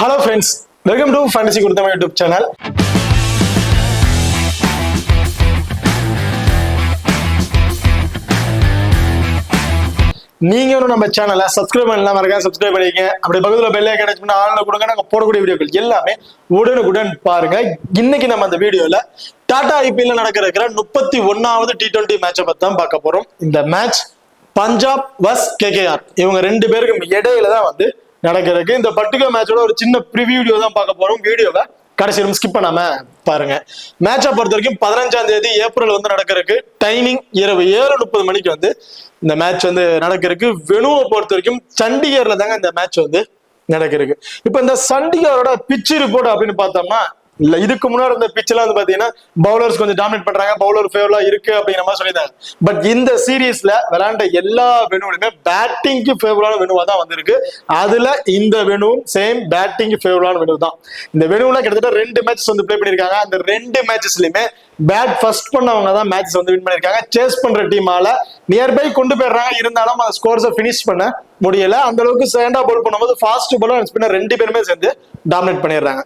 Hello friends, welcome to Fantasy Kuruthama YouTube channel. நீங்க நம்ம சேனலை சப்ஸ்கிரைப் பண்ணலாம், மறக்காம சப்ஸ்கிரைப் பண்ணிக்கங்க. அப்படி பக்கத்துல பெல் ஐகான் டச் பண்ணி ஆன்ல கொடுங்க. நாங்க போடக்கூடிய வீடியோக்கள் எல்லாமே உடனுக்குடன் பாருங்க. இன்னைக்கு நம்ம அந்த வீடியோல டாடா ஐபிஎல்ல நடக்கிற 31வது T20 மேட்சை பத்தி தான் பார்க்க போறோம். இந்த மேட்ச் பஞ்சாப் வர்ஸ் கேகேஆர் இவங்க ரெண்டு பேருக்கும் இடையில தான் நடக்கிறதுக்கு. இந்த பர்டிகுலர் மேட்சோட ஒரு சின்ன ப்ரிவியூ வீடியோ தான் பார்க்க போறோம். வீடியோவை கடைசி ஸ்கிப் பண்ணாம பாருங்க. மேட்சை பொறுத்த வரைக்கும் 15ஆம் தேதி ஏப்ரல் நடக்கிறதுக்கு. டைமிங் இரவு 7:30 மணிக்கு இந்த மேட்ச் நடக்கிறதுக்கு. வெனுவை பொறுத்த வரைக்கும் சண்டிகர்ல தாங்க இந்த மேட்ச் நடக்கிறதுக்கு. இப்ப இந்த சண்டிகரோட பிச் ரிப்போர்ட் அப்படின்னு பார்த்தோம்னா, இல்ல இதுக்கு முன்னாடி இந்த பிச் எல்லாம் பாத்தீங்கன்னா பவுலர்ஸ் கொஞ்சம் டாமினேட் பண்றாங்க, பவுலர் ஃபேவரா இருக்கு அப்படிங்கிற மாதிரி சொல்லியிருந்தாங்க. பட் இந்த சீரீஸ்ல விளையாண்ட எல்லா வெனுவுலுமே பேட்டிங்க்கு ஃபேவரான வெனுவா தான் வந்திருக்கு. அதுல இந்த வெனுவும் சேம் பேட்டிங்க்கு ஃபேவரான வெனு தான். இந்த வெனுவுல கிட்டத்தட்ட 2 மேட்சஸ் பிளே பண்ணிருக்காங்க. அந்த 2 மேட்சஸ்லயுமே பேட் ஃபர்ஸ்ட் பண்ணவங்க தான் மேட்சஸ் வின் பண்ணிருக்காங்க. சேஸ் பண்ற டீமால நியர்பை கொண்டு போயிடுறாங்க, இருந்தாலும் அந்த ஸ்கோர்ஸை பினிஷ் பண்ண முடியல. அந்த அளவுக்கு செகண்டா பவுல் பண்ணும்போது ஃபாஸ்ட் பவுலர் ஸ்பின்னர் 2 பேருமே சேர்ந்து டாமினேட் பண்ணிடுறாங்க.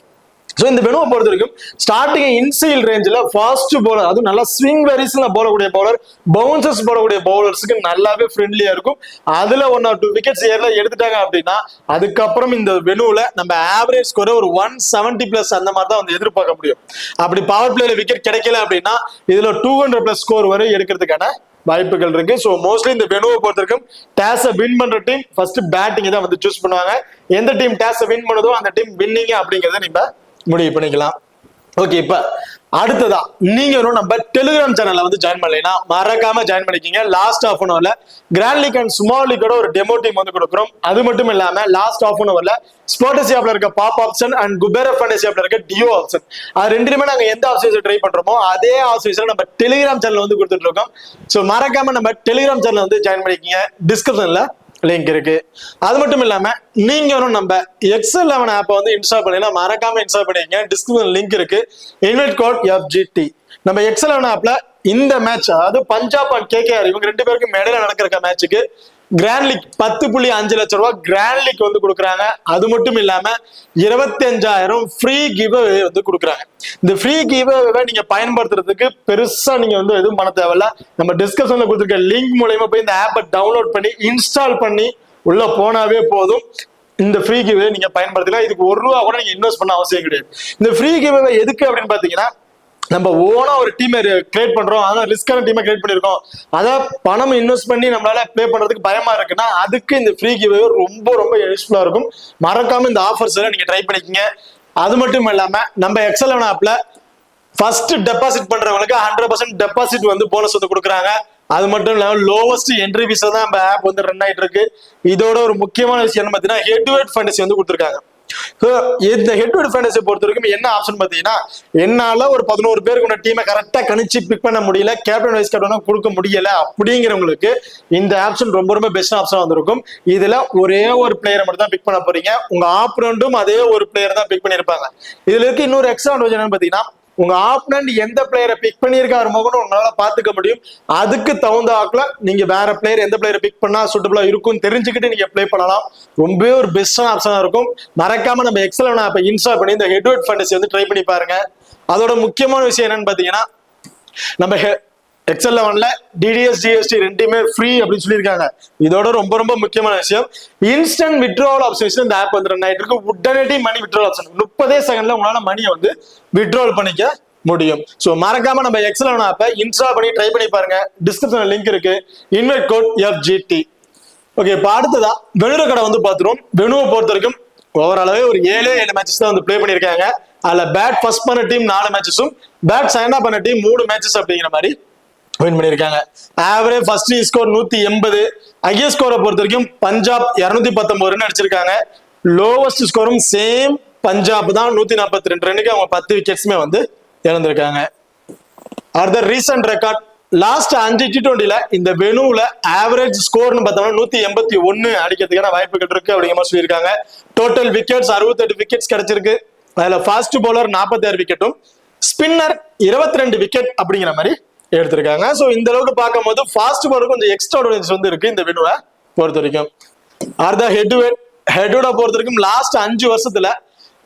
ஸோ இந்த வெனுவை பொறுத்த வரைக்கும் ஸ்டார்டிங் இன்சைல் ரேஞ்சில் ஃபாஸ்ட் பவுலர், அதுவும் நல்லா ஸ்விங் வெரிஸ்ல போடக்கூடிய பவுலர், பவுன்சர்ஸ் போடக்கூடிய பவுலர்ஸுக்கு நல்லாவே ஃப்ரெண்ட்லியா இருக்கும். அதுல 1 or 2 விக்கெட்ஸ் ஏர்ல எடுத்துட்டாங்க அப்படின்னா அதுக்கப்புறம் இந்த வெனுவுல நம்ம ஆவரேஜ் ஸ்கோர் ஒரு 170+ அந்த மாதிரி தான் எதிர்பார்க்க முடியும். அப்படி பவர் பிளேல விக்கெட் கிடைக்கல அப்படின்னா இதுல 200+ ஸ்கோர் வரை எடுக்கிறதுக்கான வாய்ப்புகள் இருக்கு. ஸோ மோஸ்ட்லி இந்த வெனுவை பொறுத்த வரைக்கும் டாஸை வின் பண்ற டீம் ஃபர்ஸ்ட் பேட்டிங் தான் சூஸ் பண்ணுவாங்க. எந்த டீம் டாஸை வின் பண்ணுதோ அந்த டீம் வின்னிங் அப்படிங்கிறத நீங்க முடிவு பண்ணிக்கலாம். ஓகே, இப்ப அடுத்ததா நீங்க நம்ம டெலிகிராம் சேனல்ல ஜாயின் பண்ணலைன்னா மறக்காம ஜாயின் பண்ணிக்கிங்க. லாஸ்ட் ஹாஃப் அன் ஹவர்ல கிராண்ட் லீக் அண்ட் ஸ்மால் லீக்கோட ஒரு டெமோ டீம் கொடுக்குறோம். அது மட்டும் இல்லாம லாஸ்ட் ஹாஃப் அன் ஹவர்ல ஸ்போர்ட்ஸ் ஆப்ல இருக்க pop option and Kubera fantasy ஆப்ல இருக்க டியோ ஆப்ஷன், அது ரெண்டுமே நாங்க எந்த ஆப்ஷன்ஸ் ட்ரை பண்றோமோ அதே ஆப்ஷன்ஸ் நம்ம டெலிகிராம் சேனல் கொடுத்துட்டு இருக்கோம். ஸோ மறக்காம நம்ம டெலிகிராம் சேனல் ஜாயின் பண்ணிக்கிங்க. டிஸ்கிரிப்ஷன்ல லிங்க் இருக்கு. அது மட்டும் இல்லாம நீங்க நம்ம XL11 ஆப்பை இன்ஸ்டால் பண்ணலாம், மறக்காம இன்ஸ்டால் பண்ணிக்கங்க. டிஸ்கிரிப்ஷன் லிங்க் இருக்கு. Invite code FGT. நம்ம XL11 ஆப்ல இந்த மேட்ச், அதாவது பஞ்சாப் அண்ட் கேகேஆர் இவங்க 2 பேருக்கும் இடையில நடக்கிற மேட்சுக்கு கிராண்ட் லீக் 10.5 லட்சம் ரூபாய் கிராண்ட் லீக் கொடுக்குறாங்க. அது மட்டும் இல்லாம 25,000 ஃப்ரீ கிவ் கொடுக்குறாங்க. இந்த ஃப்ரீ கிவ் நீங்க பயன்படுத்துறதுக்கு பெருசா நீங்க எதுவும் பண்ண தேவையில்ல. நம்ம டிஸ்கிரிப்ஷன்ல கொடுத்துருக்க லிங்க் மூலமா போய் இந்த ஆப்பை டவுன்லோட் பண்ணி இன்ஸ்டால் பண்ணி உள்ள போனாவே போதும். இந்த ஃப்ரீ கிவ் நீங்க பயன்படுத்தலாம். இதுக்கு ₹1 கூட நீங்க இன்வெஸ்ட் பண்ண அவசியம் கிடையாது. இந்த ஃப்ரீ கிவ் எதுக்கு அப்படின்னு பாத்தீங்கன்னா, நம்ம ஓனா ஒரு டீமை கிரியேட் பண்றோம், அதான் ரிஸ்கான டீமை கிரியேட் பண்ணிருக்கோம், அதை பணம் இன்வெஸ்ட் பண்ணி நம்மளால பிளே பண்றதுக்கு பயமா இருக்குன்னா அதுக்கு இந்த ஃப்ரீ கிவ் ரொம்ப ரொம்ப யூஸ்ஃபுல்லா இருக்கும். மறக்காம இந்த ஆஃபர்ஸ் நீங்க ட்ரை பண்ணிக்கங்க. அது மட்டும் இல்லாம நம்ம XL11 ஆப்ல ஃபர்ஸ்ட் டெபாசிட் பண்றவங்களுக்கு 100% டெபாசிட் போனஸ் கொடுக்குறாங்க. அது மட்டும் இல்லாம லோவஸ்ட் என்ட்ரி ஃபீஸ் தான் நம்ம ஆப் ரன் ஆயிட்டு இருக்கு. இதோட ஒரு முக்கியமான விஷயம் என்ன பாத்தீங்கன்னா, ஹெட் டு ஹெட் ஃபேண்டசி கொடுத்துருக்காங்க. இந்த ஹெட் டு ஹெட் ஃபேண்டசி பொறுத்த வரைக்கும் என்ன ஆப்ஷன் பாத்தீங்கன்னா, என்னால ஒரு 11 பேருக்கு டீமை கரெக்டா கணிச்சு பிக் பண்ண முடியல, கேப்டன் வைஸ் கேப்டன் கொடுக்க முடியல அப்படிங்கிறவங்களுக்கு இந்த ஆப்ஷன் ரொம்ப ரொம்ப பெஸ்ட் ஆப்ஷன் வந்திருக்கும். இதுல ஒரே ஒரு பிளேயரை மட்டும் தான் பிக் பண்ண போறீங்க. உங்க ஆப்ரண்டும் அதே ஒரு பிளேயர் தான் பிக் பண்ணிருப்பாங்க. இதுல இருக்கு இன்னொரு எக்ஸ்ட்ரா என்னன்னு பாத்தீங்கன்னா, உங்க ஆப்னண்ட் எந்த பிளேயரை பிக் பண்ணியிருக்காரு மகனும் உங்களால பாத்துக்க முடியும். அதுக்கு தகுந்த ஆக்குல நீங்க வேற பிளேயர் எந்த பிளேயரை பிக் பண்ணா சூட்டபிளா இருக்கும் தெரிஞ்சுக்கிட்டு நீங்க பிளே பண்ணலாம். ரொம்பவே ஒரு பெஸ்டான ஆப்ஷனா இருக்கும். மறக்காம நம்ம XL11 ஆப்பை இன்ஸ்டால் பண்ணி இந்த head to head fantasy try பண்ணி பாருங்க. அதோட முக்கியமான விஷயம் என்னன்னு பாத்தீங்கன்னா, நம்ம XL11ல DDS GST ரெண்டுமே ஃப்ரீ அப்படின்னு சொல்லியிருக்காங்க. இதோட ரொம்ப ரொம்ப முக்கியமான விஷயம், இன்ஸ்டன்ட் வித்ட்ராவல் ஆப்ஷன் இந்த ஆப் ரன் ஆயிட்டு இருக்கு. உடனடி மணி வித்ட்ராவல் ஆப்ஷன் 30 செகண்ட்ல உங்களால மணியை வித்ட்ராவல் பண்ணிக்க முடியும். ஸோ மறக்காம நம்ம XL11 ஆப்பை இன்ஸ்டால் பண்ணி ட்ரை பண்ணி பாருங்க. டிஸ்கிரிப்ஷன்ல லிங்க் இருக்கு. Invite code FGT. ஓகே, இப்போ அடுத்ததா வெனு கடை பாத்துருவோம். வெனுவை பொறுத்த வரைக்கும் ஓவராலவே ஒரு 7 மேட்சஸ் தான் பிளே பண்ணிருக்காங்க. அதுல பேட் ஃபர்ஸ்ட் பண்ண டீம் 4 மேட்சஸும் பேட் செகண்டா பண்ண டீம் 3 மேட்சஸ் அப்படிங்கிற மாதிரி வின் பண்ணிருக்காங்க. Average first score 180. ஹையஸ்ட் ஸ்கோரை பொறுத்த வரைக்கும் பஞ்சாப் 219 ரன் அடிச்சிருக்காங்க. லோவஸ்ட் ஸ்கோரும் சேம் பஞ்சாப் தான், 142 ரன்னுக்கு அவங்க 10 விக்கெட்ஸுமே இழந்திருக்காங்க. அடுத்த ரீசன்ட் ரெக்கார்ட், லாஸ்ட் 5 T20ல இந்த வெனுல ஆவரேஜ் ஸ்கோர்னு பார்த்தோம்னா 181 அடிக்கிறதுக்கான வாய்ப்புகள் இருக்கு அப்படிங்கிற மாதிரி சொல்லியிருக்காங்க. டோட்டல் விக்கெட்ஸ் 68 விக்கெட்ஸ் கிடைச்சிருக்கு. அதுல ஃபாஸ்ட் பவுலர் 46 விக்கெட்டும் ஸ்பின்னர் 22 விக்கெட் அப்படிங்கிற மாதிரி எடுத்திருக்காங்க. ஸோ இந்த அளவுக்கு பார்க்கும்போது ஃபாஸ்ட் பவுலருக்கு கொஞ்சம் எக்ஸ்ட்ரா இருக்கு இந்த வெனுவை பொறுத்த வரைக்கும். அடுத்த ஹெட் டு ஹெட் ஹெட்டோட பொறுத்த வரைக்கும் லாஸ்ட் 5 வருஷத்துல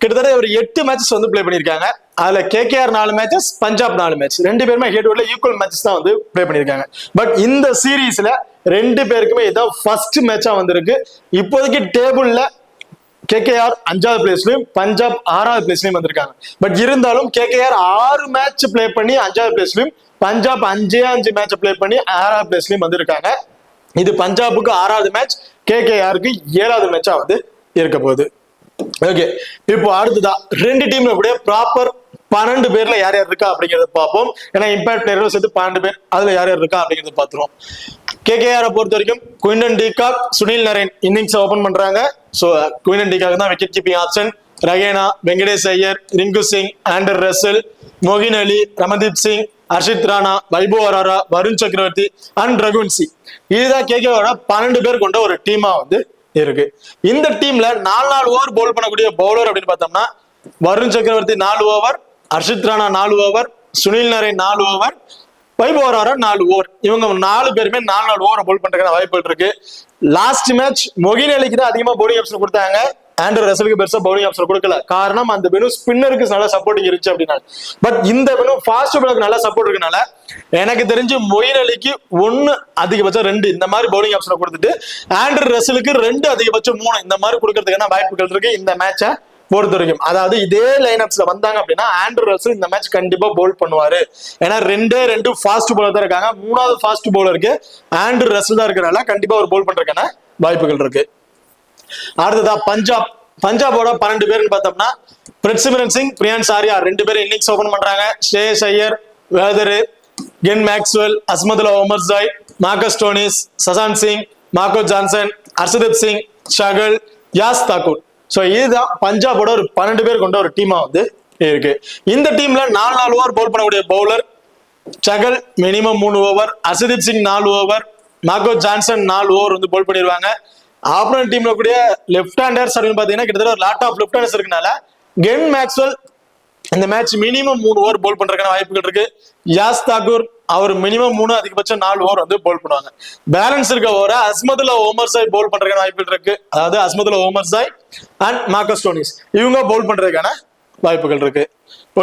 கிட்டத்தட்ட ஒரு 8 மேட்சஸ் வந்து பிளே பண்ணிருக்காங்க. அதுல கேகேஆர் 4 மேட்சஸ், பஞ்சாப் 4 மேட்ச், ரெண்டு பேருமே ஹெட் டு ஹெட்ல ஈக்குவல் மேட்சஸ் தான் வந்து பிளே பண்ணிருக்காங்க. பட் இந்த சீரீஸ்ல ரெண்டு பேருக்குமே இதான் ஃபர்ஸ்ட் மேட்சா வந்திருக்கு. இப்போதைக்கு டேபிள்ல கேகேஆர் 5வது பிளேஸ்லயும் பஞ்சாப் 6வது பிளேஸ்லயும் வந்திருக்காங்க. பட் இருந்தாலும் கேகேஆர் 6 மேட்ச் பிளே பண்ணி 5வது பிளேஸ்லயும், பஞ்சாப் 5 மேட்ச் பிளே பண்ணி 6வது பிளேஸ்லயும் வந்திருக்காங்க. இது பஞ்சாபுக்கு 6வது மேட்ச், கேகேஆருக்கு 7வது மேட்சா வந்து இருக்க போகுது. ஓகே, இப்போ அடுத்ததா ரெண்டு டீம்ல கூட ப்ராப்பர் 12 பேர்ல யார் யார் இருக்கா அப்படிங்கறத பார்ப்போம். ஏன்னா இம்பாக்ட் பிளேயரும் சேர்த்து 12 பேர், அதுல யார் யார் இருக்கா அப்படிங்கறத பாத்துருவோம். கேகேஆரை பொறுத்த வரைக்கும் Quinton de Kock, Sunil Narine innings open பண்றாங்க. சோ குயின்டன் டிகாக் தான் wicket keeping option. Rahane, Venkatesh Iyer, Rinku Singh, Andre Russell, மொகின் Ali, Ramandeep Singh, Harshit Rana, Vaibhav Arora, Varun Chakravarthy and Ragun C. இதுதான் கேகேஆரோட 12 பேர் கொண்ட ஒரு டீமா வந்து இருக்கு. இந்த டீம்ல 4 ஓவர் பவுல் பண்ணக்கூடிய பவுலர் அப்படின்னு பார்த்தோம்னா வருண் சக்கரவர்த்தி 4 over, Harshit Rana 4 over, Sunil Naren 4 over, Vaibhav Arora 4 over. இவங்க 4 பேருமே 4 ஓவர் பவுல் பண்றதுக்கான வாய்ப்புகள் இருக்கு. லாஸ்ட் மேட்ச் மொகின் அலிக்கு தான் அதிகமா பவுலிங் ஆப்ஷன் கொடுத்தாங்க, ஆண்டர் ரசலுக்கு பெருசா பவுலிங் ஆப்ஷன் கொடுக்கல. காரணம் அந்த வெனு ஸ்பின்னருக்கு நல்ல சப்போர்ட்டிங் இருந்துச்சு அப்படின்னா. பட் இந்த வெனு ஃபாஸ்ட் பாலுக்கு நல்ல சப்போர்ட் இருக்கனால எனக்கு தெரிஞ்சு மொயின் அலிக்கு 1 அதிகபட்சம் 2 இந்த மாதிரி பவுலிங் ஆப்ஷனை கொடுத்துட்டு ஆண்டர் ரசலுக்கு 2 அதிகபட்சம் 3 இந்த மாதிரி கொடுக்கறதுக்கான வாய்ப்புகள் இருக்கு இந்த மேட்சை பொறுத்த வரைக்கும். அதாவது இதே லைன் அப்ஸ்ல வந்தாங்க அப்படின்னா ஆண்டர் ரசல் இந்த மேட்ச் கண்டிப்பா பவுல் பண்ணுவாரு. ஏன்னா 2 ஃபாஸ்ட் பவுலர் தான் இருக்காங்க. 3வது ஃபாஸ்ட் பவுலருக்கு ஆண்டர் ரசல் தான் இருக்கிறனால கண்டிப்பா ஒரு பவுல் பண்றதுக்கான வாய்ப்புகள் இருக்கு. அடுத்ததா பஞ்சாபோட 12 பேர்னு பார்த்தோம்னா பிரிட்சிமரன் சிங், பிரியான்ஸ் ஆர்யா 2 பேரும் இன்னிங்ஸ் ஓபன் பண்றாங்க. Shreyas Iyer, Wadhera, Glenn Maxwell, Azmatullah Omarzai, Marcus Stoinis, Shashank Singh, Marco Jansen, Arshdeep Singh, Chahal, Yash Thakur. So இதுதான் பஞ்சாபோட ஒரு 12 பேர் கொண்ட ஒரு டீமா வந்து இருக்கு. இந்த டீம்ல 4 ஓவர் பவுல் பண்ணக்கூடிய bowler Chahal minimum 3 over, Arshdeep Singh 4 over, Marco Jansen 4 over வந்து பவுல் பண்ணிடுவாங்க. ஆப்போனன்ட் டீம்ல கூடிய லெஃப்ட் ஹேண்டர்ஸ் அப்படின்னு பாத்தீங்கன்னா கிட்டத்தட்ட ஒரு லாட் ஆஃப் லெஃப்ட் ஹேண்டர்ஸ் இருக்கனால கென் மேக்ஸ்வெல் இந்த மேட்ச் மினிமம் 3 ஓவர் பவுல் பண்றதுக்கான வாய்ப்புகள் இருக்கு. யாஸ் தாக்கூர் அவர் மினிமம் 3 அதிகபட்சம் 4 ஓவர் வந்து பவுல் பண்ணுவாங்க. பேலன்ஸ் இருக்க ஓவரை அஸ்மதுல்லா ஒமர்சாய் பவுல் பண்றதுக்கான வாய்ப்புகள் இருக்கு. அதாவது Azmatullah Omarzai and Marcus Stoinis இவங்க பவுல் பண்றதுக்கான வாய்ப்புகள் இருக்கு.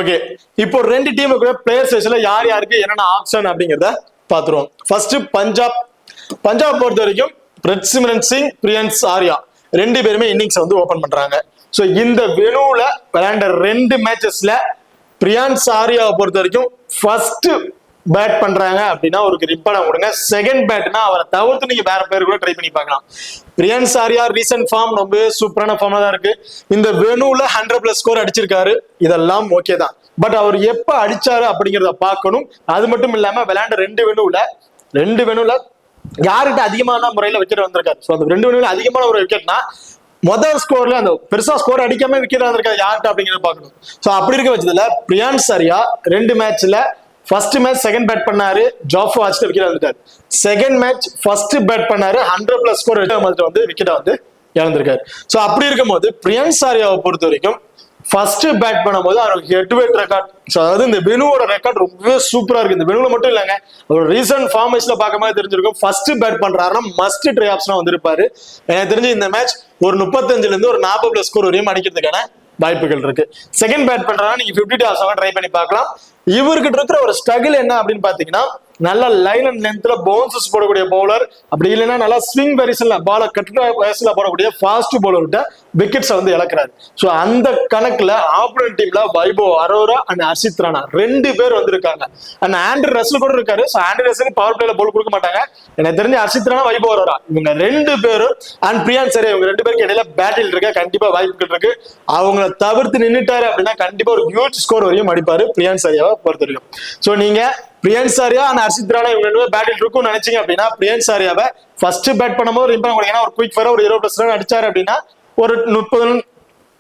ஓகே, இப்போ ரெண்டு டீம் கூட பிளேயர் செஷன்ல யார் யாருக்கு என்னென்ன ஆப்ஷன் அப்படிங்கிறத பாத்துருவோம். ஃபர்ஸ்ட் பஞ்சாப் பொறுத்த வரைக்கும் பிரிட்சிமரன் சிங், பிரியான்ஸ் ஆர்யா 2 பேருமே இன்னிங்ஸ் வந்து ஓபன் பண்றாங்க. சோ இந்த வெனுல விளையாண்ட 2 மேட்சஸ்ல பிரியான்ஸ் ஆர்யாவை பொறுத்த வரைக்கும் ஃபர்ஸ்ட் பேட் பண்றாங்க அப்படின்னா ஒரு ரிப்பன் கொடுங்க. செகண்ட் பேட்னா அவரை தவிர்த்து நீங்க வேற பேர் கூட ட்ரை பண்ணி பார்க்கலாம். பிரியான்ஸ் ஆர்யா ரீசன்ட் ஃபார்ம் ரொம்ப சூப்பரான ஃபார்மா தான் இருக்கு. இந்த வெனுல 100+ ஸ்கோர் அடிச்சிருக்காரு, இதெல்லாம் ஓகே தான். பட் அவர் எப்ப அடிச்சாரு அப்படிங்கிறத பார்க்கணும். அது மட்டும் இல்லாம விளையாண்ட 2 வெனுல யாருக்கிட்ட அதிகமான முறையில விக்கெட் வந்திருக்காரு. ஸோ அந்த 2 வெனுல அதிகமான ஒரு விக்கெட்னா முதல் ஸ்கோர்ல அந்த பெருசா ஸ்கோர் அடிக்காம விக்கெட் வந்திருக்காரு யார்கிட்ட அப்படிங்கிறத பார்க்கணும். ஸோ அப்படி இருக்க பட்சத்துல பிரியான்ஸ் ஆர்யா 2 மேட்ச்ல ஃபர்ஸ்ட் மேட்ச் செகண்ட் பேட் பண்ணாரு, ஜாஃப் வாட்ச்ல விக்கெட் வந்துட்டாரு. செகண்ட் மேட்ச் ஃபர்ஸ்ட் பேட் பண்ணாரு, 100+ ஸ்கோர் வந்து விக்கெட்டை வந்து இழந்திருக்காரு. ஸோ அப்படி இருக்கும்போது பிரியான்ஸ் ஆர்யாவை பொறுத்த வரைக்கும் ஃபர்ஸ்ட் பேட் பண்ணும்போது அவருக்கு ஹெட் டு ஹெட் ரெக்கார்ட், அதாவது இந்த வெனுவோட ரெக்கார்ட் ரொம்பவே சூப்பரா இருக்கு. இந்த வெனுல மட்டும் இல்லைங்க, ஒரு ரீசன்ட் ஃபார்மேஷன்ல பார்க்கும்போது தெரிஞ்சிருக்கும். ஃபர்ஸ்ட் பேட் பண்றாருன்னா மஸ்ட் ட்ரை ஆப்ஷனா வந்திருப்பாரு. எனக்கு தெரிஞ்சு இந்த மேட்ச் ஒரு 35 இருந்து ஒரு 40+ ஸ்கோர் வரையும் அடிக்கிறதுக்கான வாய்ப்புகள் இருக்கு. செகண்ட் பேட் பண்றாங்க, நீங்க 50 ஆப்ஷனா ட்ரை பண்ணி பார்க்கலாம். இவர்கிட்ட இருக்கிற ஒரு ஸ்ட்ரகிள் என்ன அப்படின்னு பாத்தீங்கன்னா நல்ல லைன் அண்ட் லென்த்ல பவுன்சஸ் போடக்கூடிய பவுலர், அப்படி இல்லைன்னா நல்லா ஸ்விங் வெரிசன்ல பால கட்டுற வயசுல போடக்கூடிய ஃபாஸ்ட் பவுலர்கிட்ட விக்கெட்ஸ் வந்து இழக்கிறாரு. ஸோ அந்த கணக்குல ஆப்போனன்ட் டீம்ல வைபவ் அரோரா அண்ட் ஹர்ஷித் ராணா 2 பேர் வந்திருக்காங்க. அண்ட் ஆண்டர் ரசல் கூட இருக்காரு. ஸோ ஆண்டர் ரசலுக்கு பவர் பிளேல பவுல் கொடுக்க மாட்டாங்க. எனக்கு தெரிஞ்ச ஹர்ஷித் ராணா, வைபவ் அரோரா இவங்க 2 பேரும் அண்ட் பிரியான்ஸ் ஆர்யா இவங்க 2 பேருக்கு இடையில பேட்டில் இருக்க கண்டிப்பா வாய்ப்புகள் இருக்கு. அவங்களை தவிர்த்து நின்னுட்டாரு அப்படின்னா கண்டிப்பா ஒரு ஹியூஜ் ஸ்கோர் வரையும் அடிப்பாரு பிரியான்ஸ் ஆர்யாவை பொறுத்த வரைக்கும். ஸோ நீங்க பிரியான்ஸ் ஆர்யா அண்ட் ஹர்ஷித் ராணா இவங்க 2 பேட்டில் இருக்கும்னு நினைச்சீங்க அப்படின்னா பிரியான்ஸ் ஆர்யாவை ஃபர்ஸ்ட் பேட் பண்ணும்போது ஒரு இம்பார்ட் கொடுங்க. ஒரு குயிக் ஃபயரா ஒரு 20+ ரன் அடிச்சாரு அப்படின்னா ஒரு 30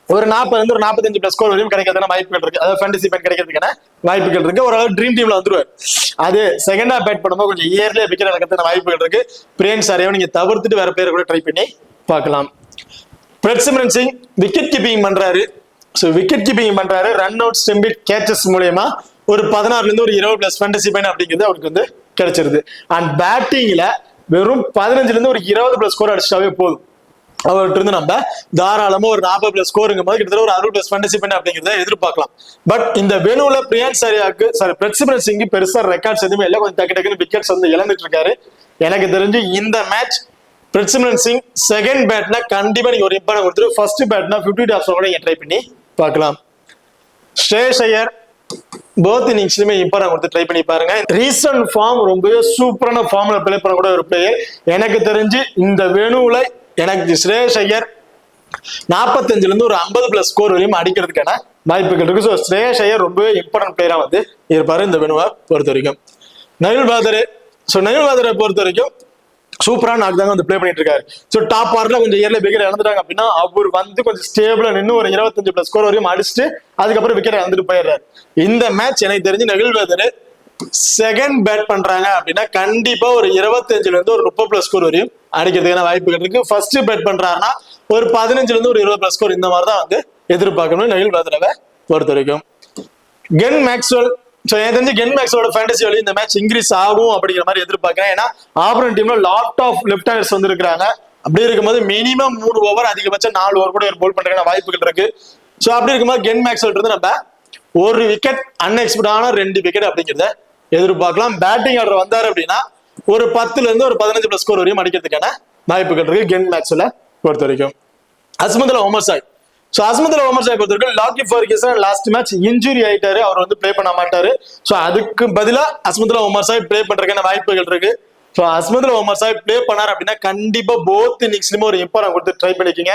ஒரு 40 இருந்து ஒரு 45+ ஸ்கோர் வரையும் கிடைக்கிறதுக்கான வாய்ப்புகள் இருக்கு. அதாவது ஃபேண்டசி பாயிண்ட் கிடைக்கிறதுக்கான வாய்ப்புகள் இருக்கு. ஒரு ட்ரீம் டீம்ல வந்துருவாரு. அது செகண்டா பேட் பண்ணும்போது கொஞ்சம் இயர்லியா விக்கெட் இழக்கிறதுக்கான வாய்ப்புகள் இருக்கு. பிரியான்ஸ் ஆர்யாவை நீங்க தவிர்த்துட்டு வேற பேர் கூட ட்ரை பண்ணி பார்க்கலாம். பிரிட்சிமரன் சிங் விக்கெட் கீப்பிங் பண்றாரு. ஸோ விக்கெட் கீப்பிங் பண்றாரு, ரன் அவுட், ஸ்டெம்பிட், கேச்சஸ் மூலமா ஒரு 16 இருந்து ஒரு 20+ ஃபேண்டசி பாயிண்ட் அப்படிங்கிறது அவருக்கு வந்து கிடைச்சிருது. அண்ட் பேட்டிங்ல வெறும் 15 இருந்து ஒரு 20+ ஸ்கோர் அடிச்சாவே போதும். அவர்கிட்ட இருந்து நம்ம தாராளமா ஒரு 40+ ஸ்கோருங்கும் போது கிட்டத்தட்ட ஒரு 60+ ஃபேண்டசி பாயிண்ட் அப்படிங்கிறத எதிர்பார்க்கலாம். பட் இந்த வெனுல பிரியான் சரியாக்கு பிரின்சிபல் சிங் பெருசா ரெக்கார்ட்ஸ் எதுவுமே இல்லை, கொஞ்சம் டக்கு டக்குன்னு விக்கெட்ஸ் வந்து இழந்துட்டு இருக்காரு. எனக்கு தெரிஞ்சு இந்த மேட்ச் பிரின்சிபல் சிங் செகண்ட் பேட்னா கண்டிப்பா நீங்க ஒரு இம்பார்ட்டன் கொடுத்துட்டு ஃபர்ஸ்ட் பேட்னா 50 டாப்ஸ் கூட நீங்க ட்ரை பண்ணி பார்க்கலாம். ஸ்ரேயஸ் ஐயர் போத் இன்னிங்ஸ்லயுமே இம்பார்ட்டன் கொடுத்து ட்ரை பண்ணி பாருங்க. ரீசன்ட் ஃபார்ம் ரொம்பவே சூப்பரான ஃபார்ம்ல பிளே பண்ணக்கூடிய ஒரு பிளேயர். எனக்கு தெரிஞ்சு இந்த வெனுல எனக்கு ஸ்ரேயஸ் ஐயர் 45ல இருந்து ஒரு 50+ ஸ்கோர் வரையும் அடிக்கிறதுக்கான வாய்ப்புகள் இருக்கு. ஸோ ஸ்ரேயஸ் ஐயர் ரொம்பவே இம்பார்ட்டன்ட் பிளேயரா வந்து இருப்பாரு இந்த வெனுவை பொறுத்த வரைக்கும். நவில் வாதரை பொறுத்த வரைக்கும் சூப்பரான நாக்கு தாங்க வந்து பிளே பண்ணிட்டு இருக்காரு. ஸோ டாப் ஆர்ல கொஞ்சம் இயர்ல விக்கெட் இழந்துட்டாங்க அப்படின்னா அவர் வந்து கொஞ்சம் ஸ்டேபிளா நின்று ஒரு 25+ ஸ்கோர் வரையும் அடிச்சுட்டு அதுக்கப்புறம் விக்கெட் இழந்துட்டு போயிடுறாரு. இந்த மேட்ச் எனக்கு தெரிஞ்சு நவில் வாதர் செகண்ட் பேட் பண்றாங்க அப்படின்னா கண்டிப்பா ஒரு 25ல இருந்து ஒரு 30+ ஸ்கோர் வரையும் அடிக்கிறதுக்கான வாய்ப்புகள் இருக்கு. ஃபர்ஸ்ட் பேட் பண்றாருன்னா ஒரு 15ல இருந்து ஒரு 20+ ஸ்கோர் இந்த மாதிரி தான் வந்து எதிர்பார்க்கணும் நவில் வாதரை பொறுத்த வரைக்கும். கென் மேக்ஸ்வெல் எனக்கு தெரிஞ்சு கென் மேக்ஸ்வெலோட ஃபேண்டசி வேல்யூ இந்த மேட்ச் இன்க்ரீஸ் ஆகும் அப்படிங்கிற மாதிரி எதிர்பார்க்கிறேன். ஏன்னா ஆப்ரன் டீம்ல லாட் ஆஃப் லெஃப்ட் ஹேண்டர்ஸ் வந்து இருக்கிறாங்க. அப்படி இருக்கும்போது மினிமம் 3 ஓவர் அதிகபட்சம் 4 ஓவர் கூட போல் பண்றதுக்கான வாய்ப்புகள் இருக்கு. ஸோ அப்படி இருக்கும்போது கென் மேக்ஸ்வெல் இருந்து நம்ம ஒரு விக்கெட் அன்எக்ஸ்பெக்டான 2 விக்கெட் அப்படிங்கிறத எதிர்பார்க்கலாம். பேட்டிங் ஆர்டர் வந்தாரு அப்படின்னா ஒரு 10ல இருந்து ஒரு 15+ ஸ்கோர் வரையும் அடிக்கிறதுக்கான வாய்ப்புகள் இருக்கு கென் மேக்ஸ்வெலை பொறுத்த வரைக்கும். அஸ்மதுல்லா உமர் சாய் பொறுத்த வரைக்கும் லாக்கி ஃபர்கூசன் லாஸ்ட் மேட்ச் இன்ஜுரி ஆயிட்டாரு, அவர் வந்து பிளே பண்ண மாட்டாரு. ஸோ அதுக்கு பதிலா அஸ்மதுல்லா உமர் சாய் பிளே பண்றதுக்கான வாய்ப்புகள் இருக்கு. ஸோ அஸ்மதுல்லா உமர் சாய் பிளே பண்ணார் அப்படின்னா கண்டிப்பா போத் இன்னிங்ஸ்லயுமே ஒரு இம்பார்ட்டன் கொடுத்து ட்ரை பண்ணிக்கோங்க.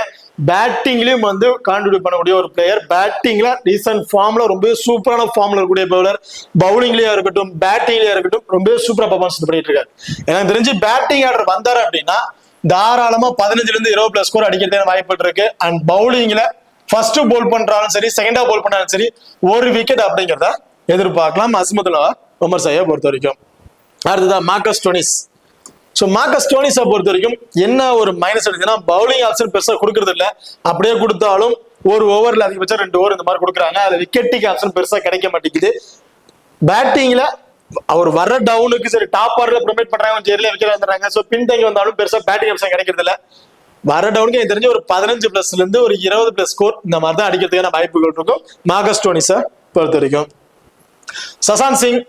பேட்டிங்லயும் வந்து கான்ட்ரிபியூட் பண்ணக்கூடிய ஒரு பிளேயர். பேட்டிங்ல ரீசன்ட் ஃபார்ம்ல ரொம்ப சூப்பரான ஃபார்ம்ல இருக்கக்கூடிய பவுலர். பவுலிங்லயா இருக்கட்டும் பேட்டிங்லயா இருக்கட்டும் ரொம்ப சூப்பரா பர்ஃபார்மன்ஸ் பண்ணிட்டு இருக்காரு. எனக்கு தெரிஞ்சு பேட்டிங் ஆர்டர் வந்தாரு அப்படின்னா தாராளமா 15ல இருந்து 20+ ஸ்கோர் அடிக்கிறதுக்கான வாய்ப்புகள் இருக்கு. அண்ட் பவுலிங்ல ஃபர்ஸ்ட் போல் பண்றாலும் சரி செகண்டா போல் பண்ணாலும் சரி ஒரு விக்கெட் அப்படிங்கிறத எதிர்பார்க்கலாம் அஸ்மதுல்லா உமர் சாயை பொறுத்த வரைக்கும். அடுத்ததான் மார்க்கஸ் ஸ்டோனிஸ். ஸோ மார்க்கஸ் ஸ்டோனிஸை பொறுத்த வரைக்கும் என்ன ஒரு மைனஸ் எடுக்குதுன்னா பவுலிங் ஆப்ஷன் பெருசா கொடுக்கறது இல்லை. அப்படியே கொடுத்தாலும் ஒரு ஓவர்ல அதிகபட்சம் 2 ஓவர் இந்த மாதிரி கொடுக்குறாங்க. அது விக்கெட்டிங் ஆப்ஷன் பெருசா கிடைக்க மாட்டேங்குது. பேட்டிங்ல அவர் வர டவுனுக்கு சரி டாப் ஆர்டர்ல ப்ரொமோட் பண்றாங்க, கொஞ்சம் ஏர்லியா விக்கெட் வந்துடுறாங்க. ஸோ பின்தங்கி வந்தாலும் பெருசா பேட்டிங் ஆப்ஷன் கிடைக்கிறது இல்லை. வர டவுனுக்கு எனக்கு தெரிஞ்சு ஒரு 15+ல இருந்து ஒரு 20+ ஸ்கோர் இந்த மாதிரி தான் அடிக்கிறதுக்கான வாய்ப்புகள் இருக்கும் மார்க்கஸ் ஸ்டோனிஸை பொறுத்த வரைக்கும். சசாந்த் சிங்